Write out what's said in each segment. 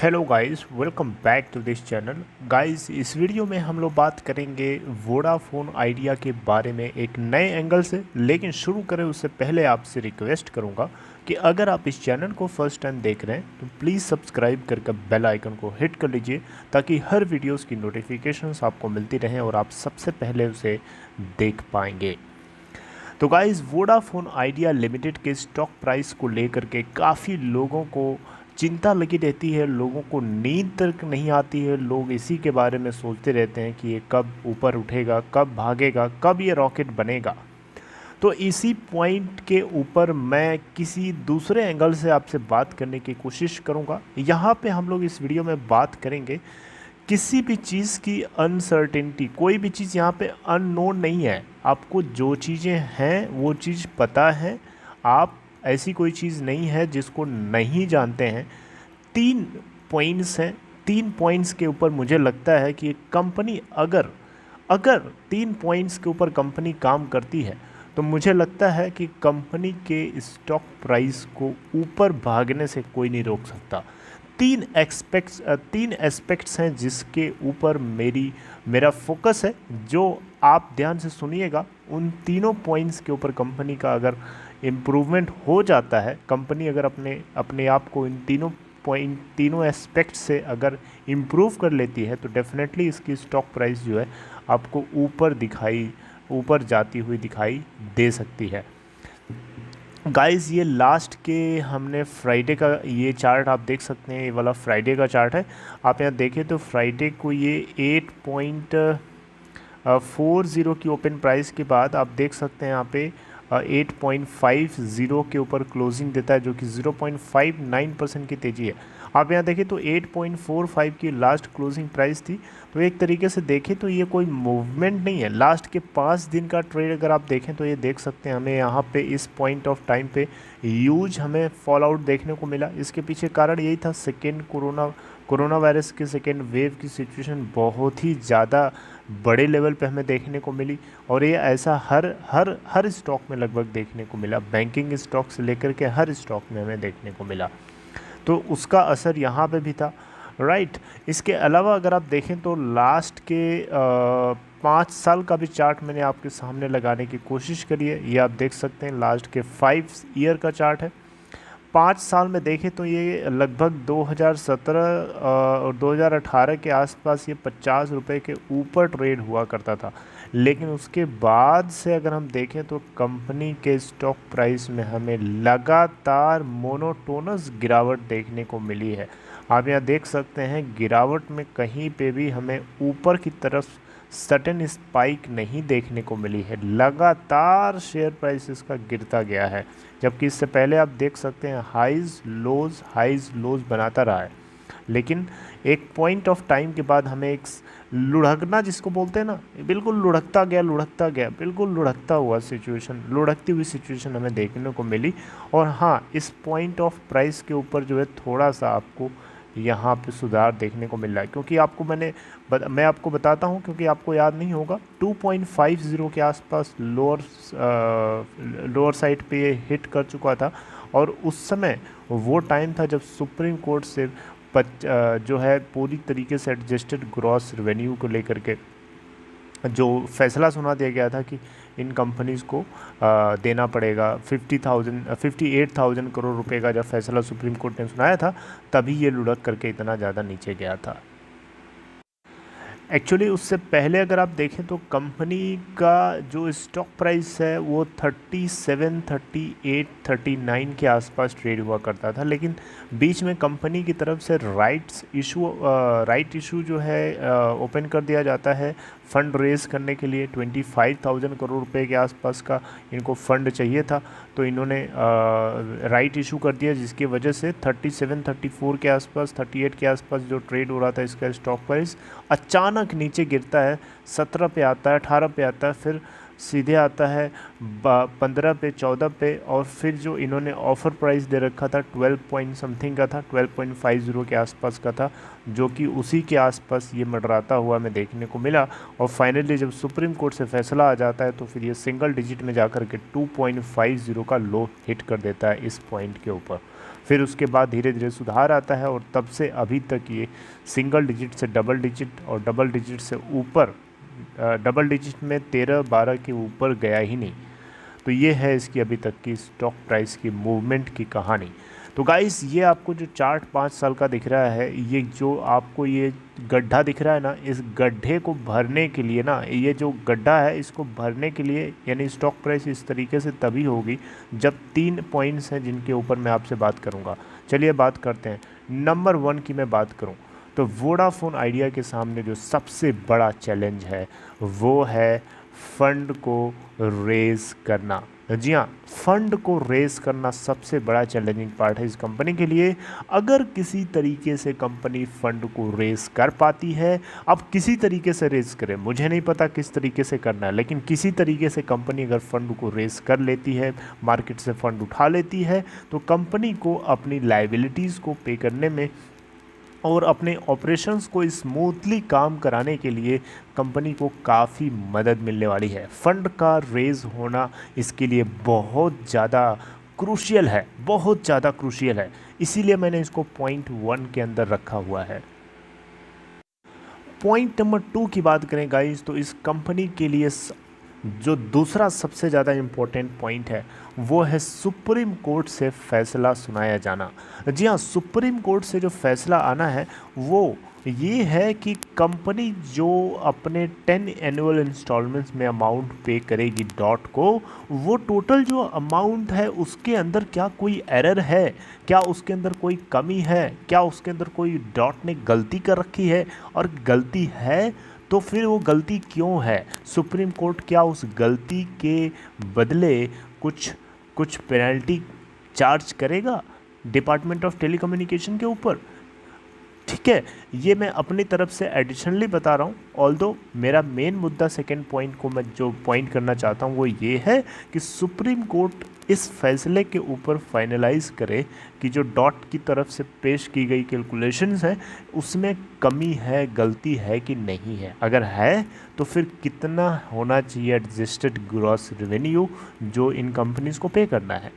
Hello guys, welcome back to this channel. Guys, इस video में हम लोग बात करेंगे वोडाफोन आइडिया के बारे में एक नए एंगल से। लेकिन शुरू करें उससे पहले आपसे रिक्वेस्ट करूंगा कि अगर आप इस चैनल को फर्स्ट टाइम देख रहे हैं तो प्लीज़ सब्सक्राइब करके बेल आइकन को हिट कर लीजिए ताकि हर वीडियोस की नोटिफिकेशंस आपको मिलती रहें और आप सबसे पहले उसे देख पाएंगे। तो गाइस, वोडाफोन आइडिया लिमिटेड के स्टॉक प्राइस को लेकर के काफ़ी लोगों को चिंता लगी रहती है, लोगों को नींद तक नहीं आती है। लोग इसी के बारे में सोचते रहते हैं कि ये कब ऊपर उठेगा, कब भागेगा, कब ये रॉकेट बनेगा। तो इसी पॉइंट के ऊपर मैं किसी दूसरे एंगल से आपसे बात करने की कोशिश करूंगा। यहाँ पे हम लोग इस वीडियो में बात करेंगे किसी भी चीज़ की अनसर्टेनिटी। कोई भी चीज़ यहाँ पे अननोन नहीं है। आपको जो चीज़ें हैं वो चीज़ पता है। आप ऐसी कोई चीज़ नहीं है जिसको नहीं जानते हैं। 3 पॉइंट्स हैं। 3 पॉइंट्स के ऊपर मुझे लगता है कि कंपनी अगर अगर 3 पॉइंट्स के ऊपर कंपनी काम करती है तो मुझे लगता है कि कंपनी के स्टॉक प्राइस को ऊपर भागने से कोई नहीं रोक सकता। 3 एस्पेक्ट्स हैं जिसके ऊपर मेरा फोकस है, जो आप ध्यान से सुनिएगा। उन तीनों पॉइंट्स के ऊपर कंपनी का अगर इम्प्रूवमेंट हो जाता है, कंपनी अगर अपने आप को इन तीनों एस्पेक्ट से अगर इम्प्रूव कर लेती है तो डेफिनेटली इसकी स्टॉक प्राइस जो है आपको ऊपर जाती हुई दिखाई दे सकती है। गाइस, ये लास्ट के हमने फ्राइडे का ये चार्ट आप देख सकते हैं। ये वाला फ्राइडे का चार्ट है। आप यहाँ देखें तो फ्राइडे को ये 8.40 की ओपन प्राइस के बाद आप देख सकते हैं यहाँ पे 8.50 के ऊपर क्लोजिंग देता है, जो कि 0.59% की तेज़ी है। आप यहाँ देखें तो 8.45 की लास्ट क्लोजिंग प्राइस थी। तो एक तरीके से देखें तो ये कोई मूवमेंट नहीं है। लास्ट के 5 दिन का ट्रेड अगर आप देखें तो ये देख सकते हैं हमें यहाँ पे इस पॉइंट ऑफ टाइम पे हमें फॉल आउट देखने को मिला। इसके पीछे कारण यही था, कोरोना वायरस के सेकेंड वेव की सिचुएशन बहुत ही ज़्यादा बड़े लेवल पे हमें देखने को मिली। और ये ऐसा हर स्टॉक में लगभग देखने को मिला। बैंकिंग स्टॉक से लेकर के हर स्टॉक में हमें देखने को मिला। तो उसका असर यहाँ पे भी था, राइट। इसके अलावा अगर आप देखें तो लास्ट के 5 साल का भी चार्ट मैंने आपके सामने लगाने की कोशिश करी है। ये आप देख सकते हैं लास्ट के 5 ईयर का चार्ट है। 5 साल में देखें तो ये लगभग 2017 और 2018 के आसपास ये 50 रुपये के ऊपर ट्रेड हुआ करता था। लेकिन उसके बाद से अगर हम देखें तो कंपनी के स्टॉक प्राइस में हमें लगातार मोनोटोनस गिरावट देखने को मिली है। आप यहाँ देख सकते हैं गिरावट में कहीं पे भी हमें ऊपर की तरफ सडन स्पाइक नहीं देखने को मिली है। लगातार शेयर प्राइस इसका गिरता गया है, जबकि इससे पहले आप देख सकते हैं हाइज लोज बनाता रहा है। लेकिन एक पॉइंट ऑफ टाइम के बाद हमें एक लुढ़कना जिसको बोलते हैं ना, बिल्कुल लुढ़कता गया, बिल्कुल लुढ़कती हुई सिचुएशन हमें देखने को मिली। और हाँ, इस पॉइंट ऑफ प्राइस के ऊपर जो है थोड़ा सा आपको यहाँ पे सुधार देखने को मिल रहा है। क्योंकि मैं आपको बताता हूँ, क्योंकि आपको याद नहीं होगा, 2.50 के आसपास लोअर साइड पे ये हिट कर चुका था। और उस समय वो टाइम था जब सुप्रीम कोर्ट से जो है पूरी तरीके से एडजस्टेड ग्रॉस रेवेन्यू को लेकर के जो फैसला सुना दिया गया था कि इन कंपनीज़ को देना पड़ेगा 58,000 करोड़ रुपए का। जब फैसला सुप्रीम कोर्ट ने सुनाया था तभी ये लुढ़क करके इतना ज़्यादा नीचे गया था। एक्चुअली उससे पहले अगर आप देखें तो कंपनी का जो स्टॉक प्राइस है वो 37, 38, 39 के आसपास ट्रेड हुआ करता था। लेकिन बीच में कंपनी की तरफ से राइट इशू जो है ओपन कर दिया जाता है फ़ंड रेज़ करने के लिए। 25,000 करोड़ रुपए के आसपास का इनको फ़ंड चाहिए था, तो इन्होंने राइट इशू कर दिया, जिसकी वजह से 37, 34 के आसपास, 38 के आसपास जो ट्रेड हो रहा था इसका स्टॉक प्राइस अचानक नीचे गिरता है। 17 पे आता है, 18 पे आता है, फिर सीधे आता है 15 पे, 14 पे। और फिर जो इन्होंने ऑफ़र प्राइस दे रखा था 12 पॉइंट समथिंग का था, 12.50 के आसपास का था, जो कि उसी के आसपास ये मंडराता हुआ हमें देखने को मिला। और फाइनली जब सुप्रीम कोर्ट से फैसला आ जाता है तो फिर ये सिंगल डिजिट में जाकर के 2.50 का लो हिट कर देता है इस पॉइंट के ऊपर। फिर उसके बाद धीरे धीरे सुधार आता है और तब से अभी तक ये सिंगल डिजिट से डबल डिजिट और डबल डिजिट से ऊपर, डबल डिजिट में 13-12 के ऊपर गया ही नहीं। तो ये है इसकी अभी तक की स्टॉक प्राइस की मूवमेंट की कहानी। तो गाइस ये आपको जो चार्ट 5 साल का दिख रहा है, ये जो आपको ये गड्ढा दिख रहा है ना, इस गड्ढे को भरने के लिए ना, ये जो गड्ढा है इसको भरने के लिए यानी स्टॉक प्राइस इस तरीके से तभी होगी जब 3 पॉइंट्स हैं जिनके ऊपर मैं आपसे बात करूंगा। चलिए बात करते हैं। नंबर 1 की मैं बात करूं तो वोडाफोन आइडिया के सामने जो सबसे बड़ा चैलेंज है वो है फंड को रेज़ करना। जी हाँ, फंड को रेज़ करना सबसे बड़ा चैलेंजिंग पार्ट है इस कंपनी के लिए। अगर किसी तरीके से कंपनी फंड को रेज़ कर पाती है, अब किसी तरीके से रेज़ करे, मुझे नहीं पता किस तरीके से करना है, लेकिन किसी तरीके से कंपनी अगर फंड को रेज़ कर लेती है, मार्केट से फंड उठा लेती है, तो कंपनी को अपनी लायबिलिटीज़ को पे करने में और अपने ऑपरेशंस को स्मूथली काम कराने के लिए कंपनी को काफ़ी मदद मिलने वाली है। फंड का रेज़ होना इसके लिए बहुत ज़्यादा क्रूशियल है, बहुत ज़्यादा क्रूशियल है, इसीलिए मैंने इसको पॉइंट 1 के अंदर रखा हुआ है। पॉइंट नंबर 2 की बात करें गाइस, तो इस कंपनी के लिए जो दूसरा सबसे ज़्यादा इम्पोर्टेंट पॉइंट है वो है सुप्रीम कोर्ट से फैसला सुनाया जाना। जी हाँ, सुप्रीम कोर्ट से जो फैसला आना है वो ये है कि कंपनी जो अपने 10 एनुअल इंस्टॉलमेंट्स में अमाउंट पे करेगी डॉट को, वो टोटल जो अमाउंट है उसके अंदर क्या कोई एरर है, क्या उसके अंदर कोई कमी है, क्या उसके अंदर कोई डॉट ने गलती कर रखी है, और गलती है तो फिर वो गलती क्यों है। सुप्रीम कोर्ट क्या उस गलती के बदले कुछ पेनल्टी चार्ज करेगा डिपार्टमेंट ऑफ टेलीकम्युनिकेशन के ऊपर? ठीक है, ये मैं अपनी तरफ से एडिशनली बता रहा हूँ। ऑल्दो मेरा मेन मुद्दा सेकेंड पॉइंट को मैं जो पॉइंट करना चाहता हूँ वो ये है कि सुप्रीम कोर्ट इस फैसले के ऊपर फाइनलाइज करे कि जो डॉट की तरफ से पेश की गई कैलकुलेशंस हैं उसमें कमी है, गलती है कि नहीं है। अगर है तो फिर कितना होना चाहिए एडजस्टेड ग्रॉस रेवेन्यू जो इन कंपनीज को पे करना है,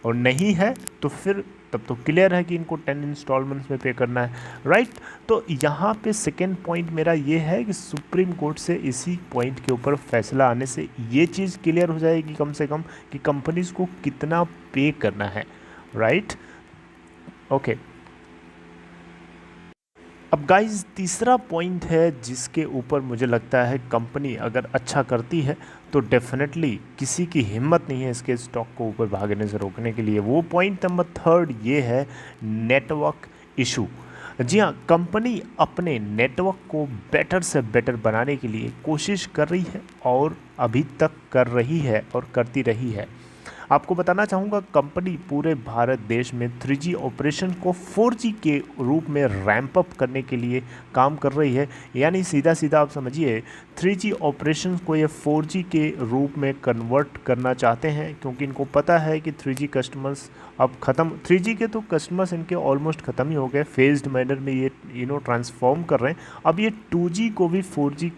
और नहीं है तो फिर तब तो क्लियर है कि इनको 10 इंस्टॉलमेंट्स में पे करना है, राइट। तो यहाँ पे सेकेंड पॉइंट मेरा ये है कि सुप्रीम कोर्ट से इसी पॉइंट के ऊपर फैसला आने से ये चीज़ क्लियर हो जाएगी कम से कम कि कंपनीज को कितना पे करना है, राइट। ओके, अब गाइस तीसरा पॉइंट है जिसके ऊपर मुझे लगता है कंपनी अगर अच्छा करती है तो डेफिनेटली किसी की हिम्मत नहीं है इसके स्टॉक को ऊपर भागने से रोकने के लिए। वो पॉइंट नंबर 3 ये है नेटवर्क इशू। जी हाँ, कंपनी अपने नेटवर्क को बेटर से बेटर बनाने के लिए कोशिश कर रही है और अभी तक कर रही है और करती रही है। आपको बताना चाहूँगा कंपनी पूरे भारत देश में 3G ऑपरेशन को 4G के रूप में रैंप अप करने के लिए काम कर रही है। यानी सीधा सीधा आप समझिए 3G ऑपरेशन को ये 4G के रूप में कन्वर्ट करना चाहते हैं, क्योंकि इनको पता है कि 3G कस्टमर्स अब ख़त्म, 3G के तो कस्टमर्स इनके ऑलमोस्ट ख़त्म ही हो गए, फेज्ड मैनर में ये ट्रांसफॉर्म कर रहे हैं। अब ये 2G को भी 2G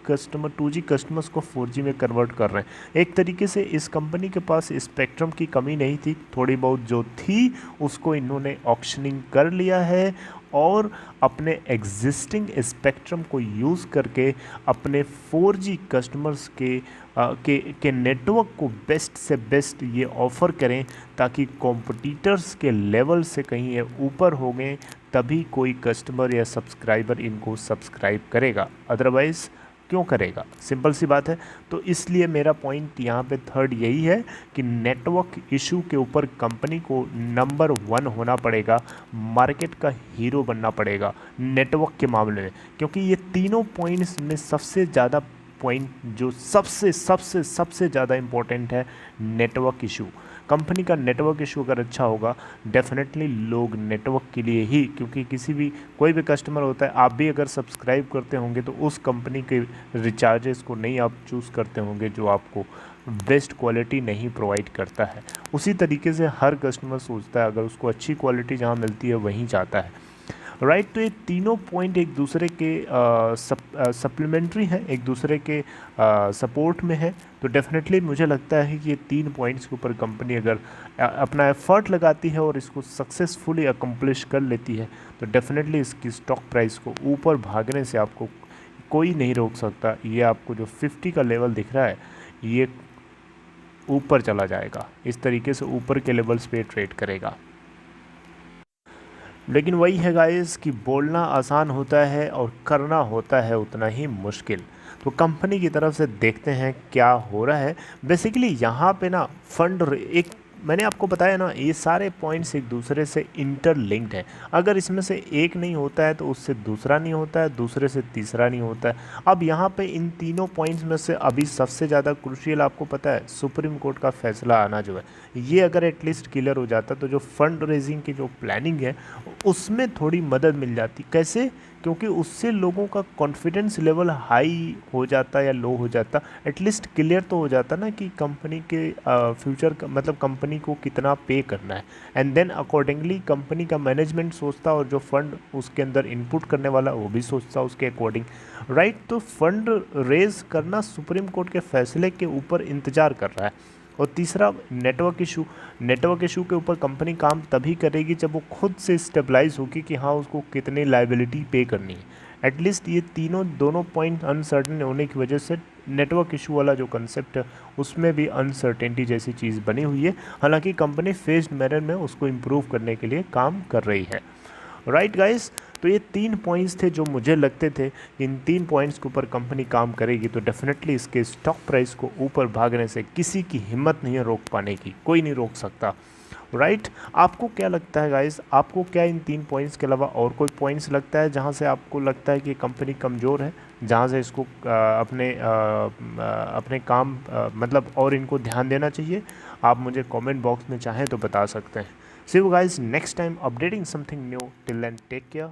कस्टमर्स को 4G में कन्वर्ट कर रहे हैं। एक तरीके से इस कंपनी के पास स्पेक्ट्रम की कमी नहीं थी, थोड़ी बहुत जो थी उसको इन्होंने ऑक्शनिंग कर लिया है और अपने एग्जिस्टिंग स्पेक्ट्रम को यूज़ करके अपने 4G कस्टमर्स के नेटवर्क को बेस्ट से बेस्ट ये ऑफ़र करें ताकि कॉम्पिटिटर्स के लेवल से कहीं ये ऊपर हो गए, तभी कोई कस्टमर या सब्सक्राइबर इनको सब्सक्राइब करेगा, अदरवाइज़ क्यों करेगा। सिंपल सी बात है। तो इसलिए मेरा पॉइंट यहाँ पे 3 यही है कि नेटवर्क इशू के ऊपर कंपनी को नंबर 1 होना पड़ेगा, मार्केट का हीरो बनना पड़ेगा नेटवर्क के मामले में, क्योंकि ये तीनों पॉइंट्स में सबसे ज़्यादा पॉइंट जो सबसे ज़्यादा इम्पोर्टेंट है नेटवर्क इशू। कंपनी का नेटवर्क इशू अगर अच्छा होगा डेफिनेटली लोग नेटवर्क के लिए ही, क्योंकि कोई भी कस्टमर होता है, आप भी अगर सब्सक्राइब करते होंगे तो उस कंपनी के रिचार्जेस को नहीं आप चूज़ करते होंगे जो आपको बेस्ट क्वालिटी नहीं प्रोवाइड करता है। उसी तरीके से हर कस्टमर सोचता है अगर उसको अच्छी क्वालिटी जहाँ मिलती है वहीं जाता है, राइट। तो ये तीनों पॉइंट एक दूसरे के सप्लीमेंट्री हैं, एक दूसरे के सपोर्ट में है। तो डेफिनेटली मुझे लगता है कि ये 3 पॉइंट्स के ऊपर कंपनी अगर अपना एफर्ट लगाती है और इसको सक्सेसफुली अकम्प्लिश कर लेती है तो डेफिनेटली इसकी स्टॉक प्राइस को ऊपर भागने से आपको कोई नहीं रोक सकता। ये आपको जो 50 का लेवल दिख रहा है ये ऊपर चला जाएगा, इस तरीके से ऊपर के लेवल्स पे ट्रेड करेगा। लेकिन वही है गाइस कि बोलना आसान होता है और करना होता है उतना ही मुश्किल। तो कंपनी की तरफ से देखते हैं क्या हो रहा है। बेसिकली यहाँ पे ना एक मैंने आपको बताया ना, ये सारे पॉइंट्स एक दूसरे से इंटरलिंक्ड हैं। अगर इसमें से एक नहीं होता है तो उससे दूसरा नहीं होता है, दूसरे से तीसरा नहीं होता है। अब यहाँ पे इन तीनों पॉइंट्स में से अभी सबसे ज़्यादा क्रूशियल आपको पता है सुप्रीम कोर्ट का फैसला आना जो है, ये अगर एटलीस्ट क्लियर हो जाता तो जो फंड रेजिंग की जो प्लानिंग है उसमें थोड़ी मदद मिल जाती। कैसे? क्योंकि उससे लोगों का कॉन्फिडेंस लेवल हाई हो जाता या लो हो जाता, एटलीस्ट क्लियर तो हो जाता ना कि कंपनी के फ्यूचर मतलब कंपनी को कितना पे करना है। एंड देन अकॉर्डिंगली कंपनी का मैनेजमेंट सोचता और जो फंड उसके अंदर इनपुट करने वाला वो भी सोचता उसके अकॉर्डिंग, राइट। तो फंड रेज करना सुप्रीम कोर्ट के फैसले के ऊपर इंतज़ार कर रहा है। और तीसरा नेटवर्क इशू के ऊपर कंपनी काम तभी करेगी जब वो खुद से स्टेबलाइज होगी कि हाँ उसको कितनी लायबिलिटी पे करनी है। एटलीस्ट ये दोनों पॉइंट अनसर्टेन होने की वजह से नेटवर्क इशू वाला जो कंसेप्ट है उसमें भी अनसर्टेनिटी जैसी चीज़ बनी हुई है। हालांकि कंपनी फेज्ड मैनर में उसको इम्प्रूव करने के लिए काम कर रही है, राइट गाइस। तो ये 3 पॉइंट्स थे जो मुझे लगते थे कि इन 3 पॉइंट्स के ऊपर कंपनी काम करेगी तो डेफिनेटली इसके स्टॉक प्राइस को ऊपर भागने से किसी की हिम्मत नहीं है रोक पाने की, कोई नहीं रोक सकता, राइट। आपको क्या लगता है गाइस, आपको क्या इन 3 पॉइंट्स के अलावा और कोई पॉइंट्स लगता है जहां से आपको लगता है कि कंपनी कमज़ोर है, जहां से इसको अपने काम मतलब और इनको ध्यान देना चाहिए? आप मुझे कमेंट बॉक्स में चाहें तो बता सकते हैं। See you guys next time updating something new. Till then, take care.